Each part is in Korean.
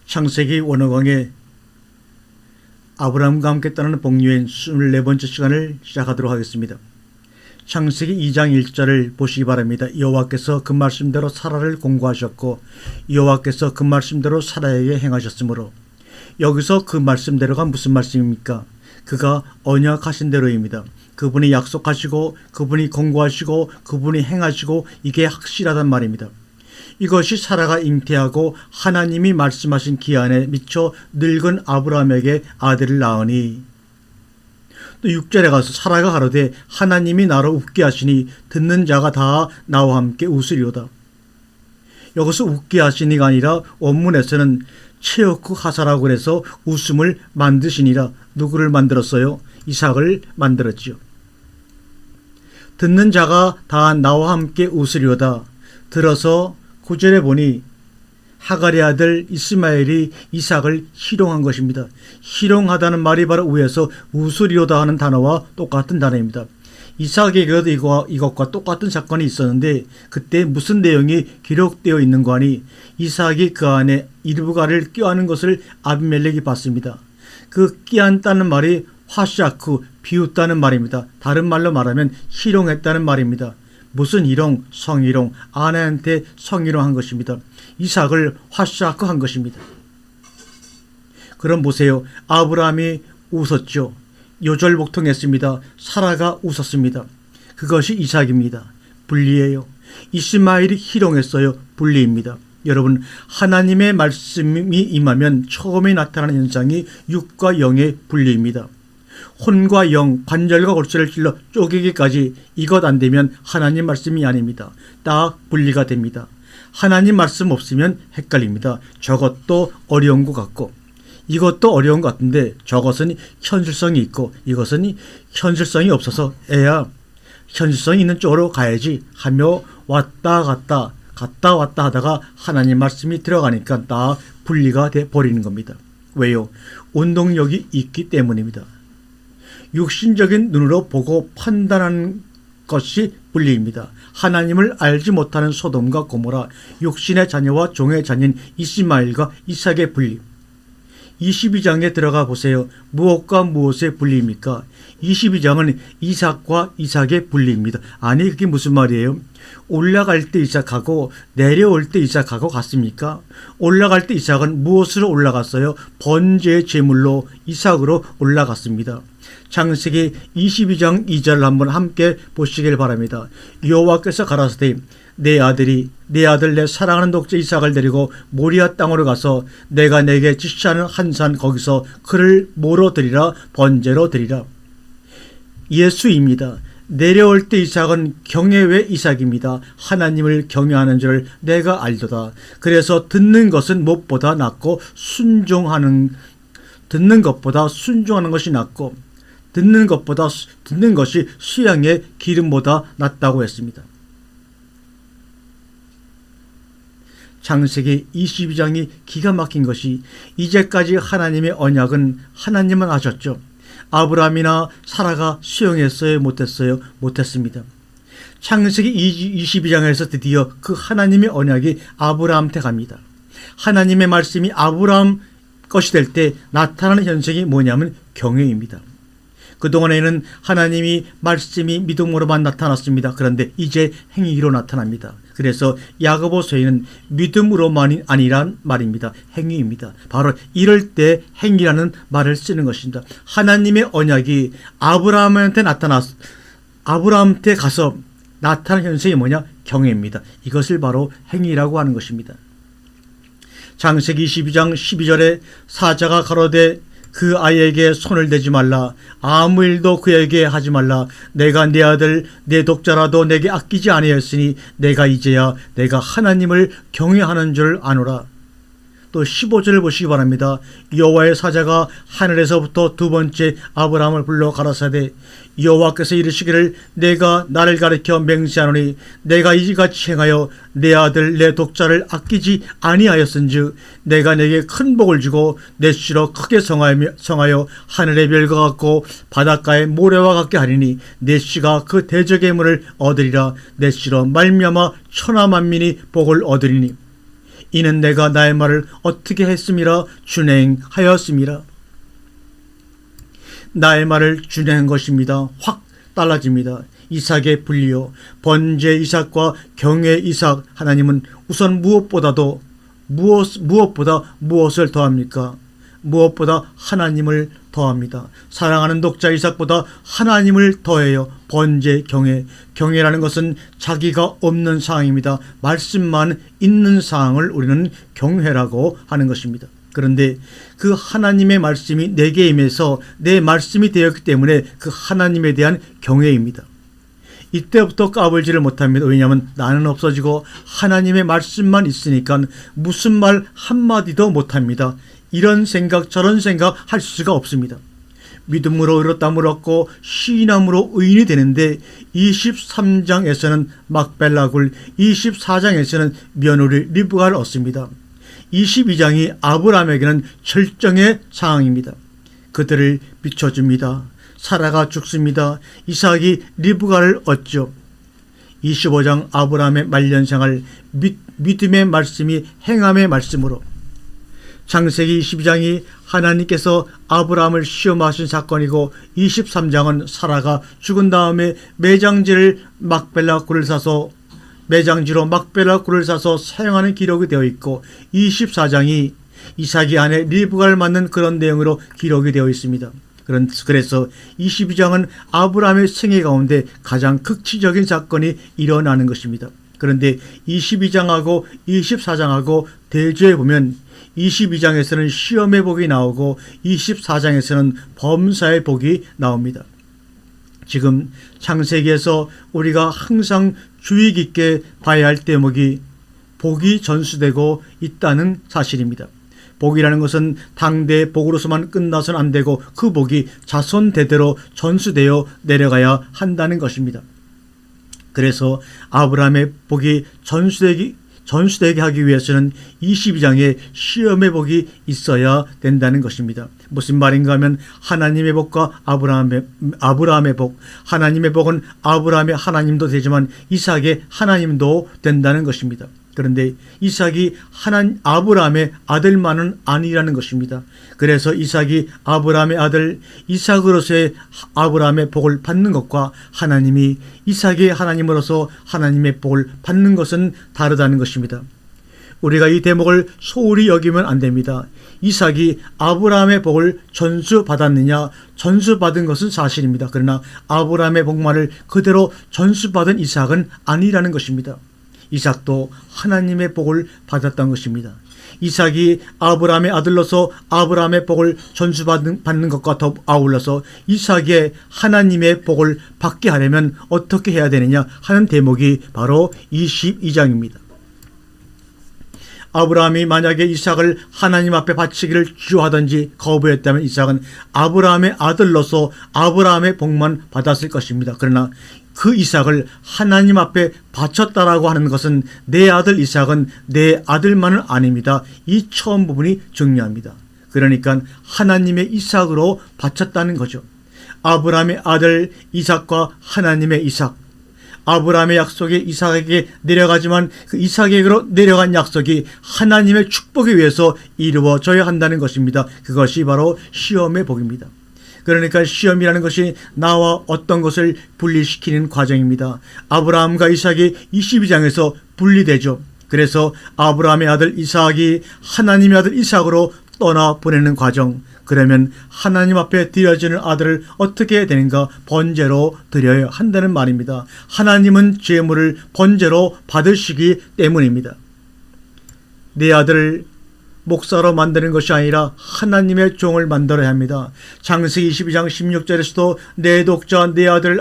창세기 원어강의 아브라함과 함께 떠나는 복유행 24번째 시간을 시작하도록 하겠습니다. 창세기 2장 1절을 보시기 바랍니다. 여호와께서 그 말씀대로 사라를 공고하셨고 여호와께서 그 말씀대로 사라에게 행하셨으므로, 여기서 그 말씀대로가 무슨 말씀입니까? 그가 언약하신 대로입니다. 그분이 약속하시고 그분이 공고하시고 그분이 행하시고 이게 확실하단 말입니다. 이것이 사라가 잉태하고 하나님이 말씀하신 기한에 미쳐 늙은 아브라함에게 아들을 낳으니, 또 6절에 가서 사라가 가로되 하나님이 나로 웃게 하시니 듣는 자가 다 나와 함께 웃으리로다. 여기서 웃게 하시니가 아니라 원문에서는 체오크 하사라고 그래서 웃음을 만드시니라. 누구를 만들었어요? 이삭을 만들었지요. 듣는 자가 다 나와 함께 웃으리로다. 들어서 9절에 보니 하갈의 아들 이스마엘이 이삭을 희롱한 것입니다. 희롱하다는 말이 바로 위에서 웃으리로다 하는 단어와 똑같은 단어입니다. 이삭에게도 이것과 똑같은 사건이 있었는데, 그때 무슨 내용이 기록되어 있는 거 하니 이삭이 그 안에 일부가를 껴안은 것을 아비멜렉이 봤습니다. 그 끼안다는 말이 화샤크, 비웃다는 말입니다. 다른 말로 말하면 희롱했다는 말입니다. 무슨 희롱? 성희롱. 아내한테 성희롱한 것입니다. 이삭을 화샤크 한 것입니다. 그럼 보세요. 아브라함이 웃었죠. 요절복통했습니다. 사라가 웃었습니다. 그것이 이삭입니다. 분리예요. 이스마엘이 희롱했어요. 분리입니다. 여러분, 하나님의 말씀이 임하면 처음에 나타나는 현상이 육과 영의 분리입니다. 혼과 영, 관절과 골수를 찔러 쪼개기까지 이것 안 되면 하나님 말씀이 아닙니다. 딱 분리가 됩니다. 하나님 말씀 없으면 헷갈립니다. 저것도 어려운 것 같고 이것도 어려운 것 같은데 저것은 현실성이 있고 이것은 현실성이 없어서 애야 현실성이 있는 쪽으로 가야지 하며 왔다 갔다 하다가 하나님 말씀이 들어가니까 다 분리가 돼 버리는 겁니다. 왜요? 운동력이 있기 때문입니다. 육신적인 눈으로 보고 판단하는 것이 분리입니다. 하나님을 알지 못하는 소돔과 고모라, 육신의 자녀와 종의 자녀인 이스마엘과 이삭의 분리. 22장에 들어가 보세요. 무엇과 무엇의 분리입니까? 22장은 이삭과 이삭의 분리입니다. 아니, 그게 무슨 말이에요? 올라갈 때 이삭하고 내려올 때 이삭하고 같습니까? 올라갈 때 이삭은 무엇으로 올라갔어요? 번제의 제물로 이삭으로 올라갔습니다. 창세기 22장 2절을 한번 함께 보시길 바랍니다. 여호와께서 가라사대 내 아들 내 사랑하는 독자 이삭을 데리고 모리아 땅으로 가서 내가 내게 지시하는 한 산 거기서 그를 뭐로 드리라? 번제로 드리라. 예수입니다. 내려올 때 이삭은 경외의 이삭입니다. 하나님을 경외하는 줄을 내가 알도다. 그래서 듣는 것은 무엇보다 낫고 듣는 것보다 순종하는 것이 낫고 듣는 것이 수양의 기름보다 낫다고 했습니다. 창세기 22장이 기가 막힌 것이 이제까지 하나님의 언약은 하나님은 하셨죠. 아브라함이나 사라가 수용했어요? 못했어요? 못했습니다. 창세기 22장에서 드디어 그 하나님의 언약이 아브라함한테 갑니다. 하나님의 말씀이 아브라함 것이 될 때 나타나는 현상이 뭐냐면 경외입니다. 그동안에는 하나님이 말씀이 믿음으로만 나타났습니다. 그런데 이제 행위로 나타납니다. 그래서 야고보서에는 믿음으로만이 아니란 말입니다. 행위입니다. 바로 이럴 때 행위라는 말을 쓰는 것입니다. 하나님의 언약이 아브라함한테 가서 나타난 현상이 뭐냐? 경외입니다. 이것을 바로 행위라고 하는 것입니다. 창세기 22장 12절에 사자가 가로되 그 아이에게 손을 대지 말라. 아무 일도 그에게 하지 말라. 내가 내 아들 내 독자라도 내게 아끼지 아니하였으니 내가 이제야 내가 하나님을 경외하는 줄 아노라. 또 15절을 보시기 바랍니다. 여호와의 사자가 하늘에서부터 두 번째 아브라함을 불러 가라사대 여호와께서 이르시기를 내가 나를 가리켜 맹세하노니 내가 이같이 행하여 내 아들 내 독자를 아끼지 아니하였은즉 내가 내게 큰 복을 주고 내 씨로 크게 성하여 하늘의 별과 같고 바닷가의 모래와 같게 하리니 내 씨가 그 대적의 문을 얻으리라. 내 씨로 말미암아 천하 만민이 복을 얻으리니. 이는 내가 나의 말을 어떻게 했음이라 준행하였음이라. 나의 말을 준행한 것입니다. 확 달라집니다. 이삭의 분리요, 번제 이삭과 경외 이삭. 하나님은 우선 무엇보다 무엇을 더합니까? 무엇보다 하나님을 더합니다. 사랑하는 독자 이삭보다 하나님을 더해요. 번제, 경외라는 것은 자기가 없는 상황입니다. 말씀만 있는 상황을 우리는 경외라고 하는 것입니다. 그런데 그 하나님의 말씀이 내게 임해서 내 말씀이 되었기 때문에 그 하나님에 대한 경외입니다. 이때부터 까불지를 못합니다. 왜냐하면 나는 없어지고 하나님의 말씀만 있으니까 무슨 말 한마디도 못합니다. 이런 생각 저런 생각 할 수가 없습니다. 믿음으로 의롭다함을 얻고 신함으로 의인이 되는데 23장에서는 막벨라굴, 24장에서는 며느리 리브가를 얻습니다. 22장이 아브라함에게는 절정의 상황입니다. 그들을 비춰줍니다. 사라가 죽습니다. 이삭이 리브가를 얻죠. 25장 아브라함의 말년생활, 믿음의 말씀이 행함의 말씀으로. 창세기 22장이 하나님께서 아브라함을 시험하신 사건이고, 23장은 사라가 죽은 다음에 매장지로 막벨라 굴을 사서 사용하는 기록이 되어 있고, 24장이 이삭이 아내 리브가를 맞는 그런 내용으로 기록이 되어 있습니다. 그래서 22장은 아브라함의 생애 가운데 가장 극치적인 사건이 일어나는 것입니다. 그런데 22장하고 24장하고 대조해 보면 22장에서는 시험의 복이 나오고 24장에서는 범사의 복이 나옵니다. 지금 창세기에서 우리가 항상 주의 깊게 봐야 할 대목이 복이 전수되고 있다는 사실입니다. 복이라는 것은 당대의 복으로서만 끝나서는 안 되고 그 복이 자손 대대로 전수되어 내려가야 한다는 것입니다. 그래서 아브라함의 복이 전수되게 하기 위해서는 22장에 시험의 복이 있어야 된다는 것입니다. 무슨 말인가 하면 하나님의 복과 아브라함의 복, 하나님의 복은 아브라함의 하나님도 되지만 이삭의 하나님도 된다는 것입니다. 그런데 이삭이 아브라함의 아들만은 아니라는 것입니다. 그래서 이삭이 아브라함의 아들, 이삭으로서의 아브라함의 복을 받는 것과 하나님이 이삭의 하나님으로서 하나님의 복을 받는 것은 다르다는 것입니다. 우리가 이 대목을 소홀히 여기면 안 됩니다. 이삭이 아브라함의 복을 전수받았느냐? 전수받은 것은 사실입니다. 그러나 아브라함의 복만을 그대로 전수받은 이삭은 아니라는 것입니다. 이삭도 하나님의 복을 받았던 것입니다. 이삭이 아브라함의 아들로서 아브라함의 복을 전수받는 것과 더 아울러서 이삭의 하나님의 복을 받게 하려면 어떻게 해야 되느냐 하는 대목이 바로 22장입니다. 아브라함이 만약에 이삭을 하나님 앞에 바치기를 주저하든지 거부했다면 이삭은 아브라함의 아들로서 아브라함의 복만 받았을 것입니다. 그러나 그 이삭을 하나님 앞에 바쳤다라고 하는 것은 내 아들 이삭은 내 아들만은 아닙니다. 이 처음 부분이 중요합니다. 그러니까 하나님의 이삭으로 바쳤다는 거죠. 아브라함의 아들 이삭과 하나님의 이삭. 아브라함의 약속이 이삭에게 내려가지만 그 이삭에게로 내려간 약속이 하나님의 축복에 의해서 이루어져야 한다는 것입니다. 그것이 바로 시험의 복입니다. 그러니까 시험이라는 것이 나와 어떤 것을 분리시키는 과정입니다. 아브라함과 이삭이 22장에서 분리되죠. 그래서 아브라함의 아들 이삭이 하나님의 아들 이삭으로 떠나보내는 과정. 그러면 하나님 앞에 드려지는 아들을 어떻게 해야 되는가? 번제로 드려야 한다는 말입니다. 하나님은 제물을 번제로 받으시기 때문입니다. 내 아들을 목사로 만드는 것이 아니라 하나님의 종을 만들어야 합니다. 창세기 22장 16절에서도 내 독자 내 아들을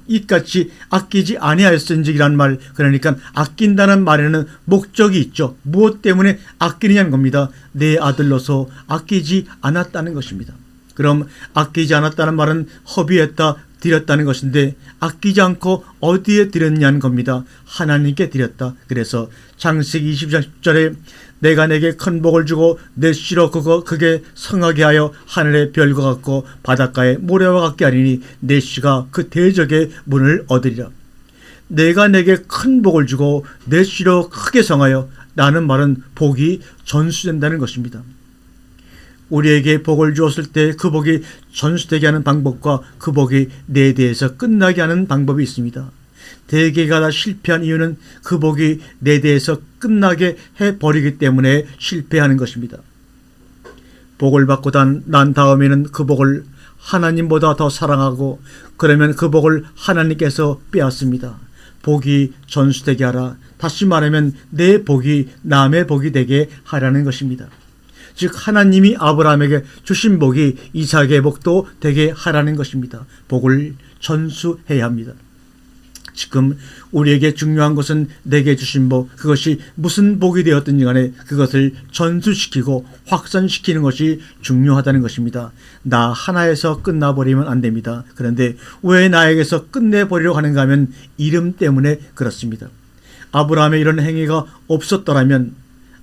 이같이 아끼지 아니하였은지라는 말, 그러니까 아낀다는 말에는 목적이 있죠. 무엇 때문에 아끼느냐는 겁니다. 내 아들로서 아끼지 않았다는 것입니다. 그럼 아끼지 않았다는 말은 허비했다, 드렸다는 것인데 아끼지 않고 어디에 드렸냐는 겁니다. 하나님께 드렸다. 그래서 창세기 22장 10절에 내가 내게 큰 복을 주고 내 씨로 그게 성하게 하여 하늘의 별과 같고 바닷가의 모래와 같게 하리니 내 씨가 그 대적의 문을 얻으리라. 내가 내게 큰 복을 주고 내 씨로 크게 성하여, 라는 말은 복이 전수된다는 것입니다. 우리에게 복을 주었을 때 그 복이 전수되게 하는 방법과 그 복이 내 대해서 끝나게 하는 방법이 있습니다. 대개가 다 실패한 이유는 그 복이 내 대해서 끝나게 해버리기 때문에 실패하는 것입니다. 복을 받고 난 다음에는 그 복을 하나님보다 더 사랑하고, 그러면 그 복을 하나님께서 빼앗습니다. 복이 전수되게 하라. 다시 말하면 내 복이 남의 복이 되게 하라는 것입니다. 즉 하나님이 아브라함에게 주신 복이 이삭의 복도 되게 하라는 것입니다. 복을 전수해야 합니다. 지금 우리에게 중요한 것은 내게 주신 복, 그것이 무슨 복이 되었든지 간에 그것을 전수시키고 확산시키는 것이 중요하다는 것입니다. 나 하나에서 끝나버리면 안 됩니다. 그런데 왜 나에게서 끝내버리려고 하는가 하면 이름 때문에 그렇습니다. 아브라함의 이런 행위가 없었더라면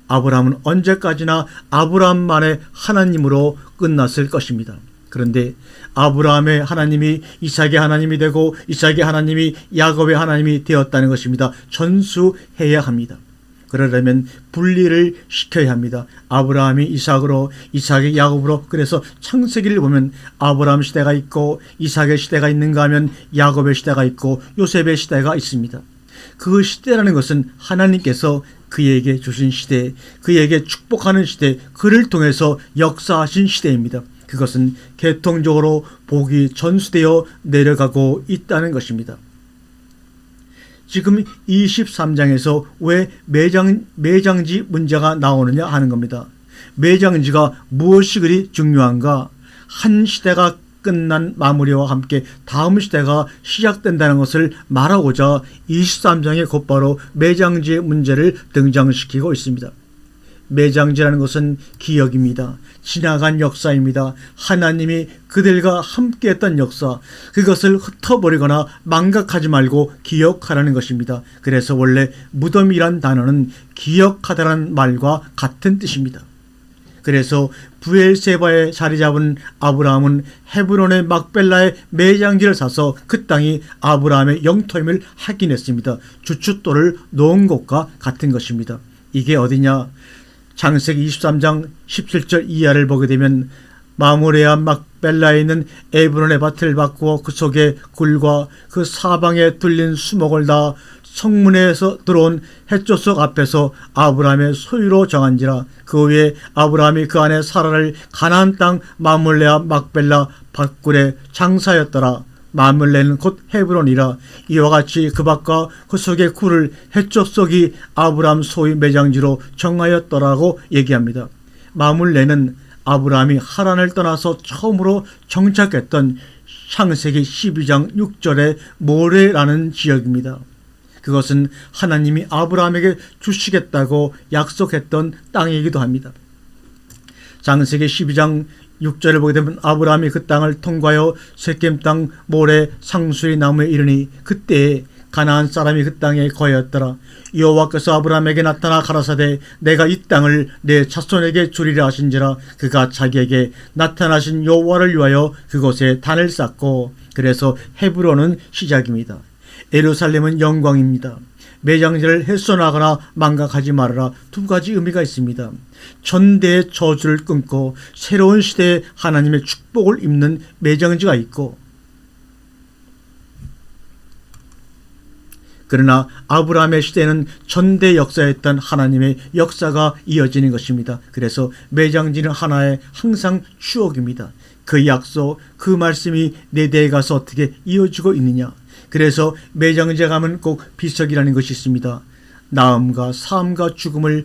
아브라함은 언제까지나 아브라함만의 하나님으로 끝났을 것입니다. 그런데 아브라함의 하나님이 이삭의 하나님이 되고 이삭의 하나님이 야곱의 하나님이 되었다는 것입니다. 전수해야 합니다. 그러려면 분리를 시켜야 합니다. 아브라함이 이삭으로, 이삭이 야곱으로. 그래서 창세기를 보면 아브라함 시대가 있고 이삭의 시대가 있는가 하면 야곱의 시대가 있고 요셉의 시대가 있습니다. 그 시대라는 것은 하나님께서 그에게 주신 시대, 그에게 축복하는 시대, 그를 통해서 역사하신 시대입니다. 그것은 계통적으로 복이 전수되어 내려가고 있다는 것입니다. 지금 23장에서 왜 매장지 문제가 나오느냐 하는 겁니다. 매장지가 무엇이 그리 중요한가? 한 시대가 끝난 마무리와 함께 다음 시대가 시작된다는 것을 말하고자 23장에 곧바로 매장지의 문제를 등장시키고 있습니다. 매장지라는 것은 기억입니다. 지나간 역사입니다. 하나님이 그들과 함께했던 역사, 그것을 흩어버리거나 망각하지 말고 기억하라는 것입니다. 그래서 원래 무덤이란 단어는 기억하다라는 말과 같은 뜻입니다. 그래서 부엘세바에 자리 잡은 아브라함은 헤브론의 막벨라의 매장지를 사서 그 땅이 아브라함의 영토임을 확인했습니다. 주춧돌을 놓은 것과 같은 것입니다. 이게 어디냐? 창세기 23장 17절 이하를 보게 되면 마므레와 막벨라에 있는 에브론의 밭을 바꾸어 그 속에 굴과 그 사방에 뚫린 수목을 다 성문에서 들어온 햇조석 앞에서 아브라함의 소유로 정한지라. 그 후에 아브라함이 그 안에 사라를 가나안 땅 마므레와 막벨라 밭굴에 장사였더라. 마므레는 곧 헤브론이라. 이와 같이 그 밭과 그 속의 굴을 햇조석이 아브라함 소유 매장지로 정하였더라고 얘기합니다. 마므레는 아브라함이 하란을 떠나서 처음으로 정착했던 창세기 12장 6절의 모레라는 지역입니다. 그것은 하나님이 아브라함에게 주시겠다고 약속했던 땅이기도 합니다. 창세기 12장 6절을 보게 되면 아브라함이 그 땅을 통과하여 세겜 땅 모래 상수리 나무에 이르니 그때에 가나안 사람이 그 땅에 거하였더라. 여호와께서 아브라함에게 나타나 가라사대 내가 이 땅을 내 자손에게 주리라 하신지라. 그가 자기에게 나타나신 여호와를 위하여 그곳에 단을 쌓고, 그래서 헤브론은 시작입니다. 예루살렘은 영광입니다. 매장지를 훼손하거나 망각하지 말아라. 두 가지 의미가 있습니다. 전대의 저주를 끊고 새로운 시대에 하나님의 축복을 입는 매장지가 있고, 그러나 아브라함의 시대는 전대 역사였던 하나님의 역사가 이어지는 것입니다. 그래서 매장지는 하나의 항상 추억입니다. 그 약속, 그 말씀이 내 대에 가서 어떻게 이어지고 있느냐. 그래서 매장지에 가면 꼭 비석이라는 것이 있습니다. 나음과 삶과 죽음을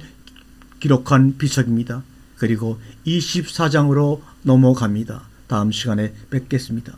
기록한 비석입니다. 그리고 24장으로 넘어갑니다. 다음 시간에 뵙겠습니다.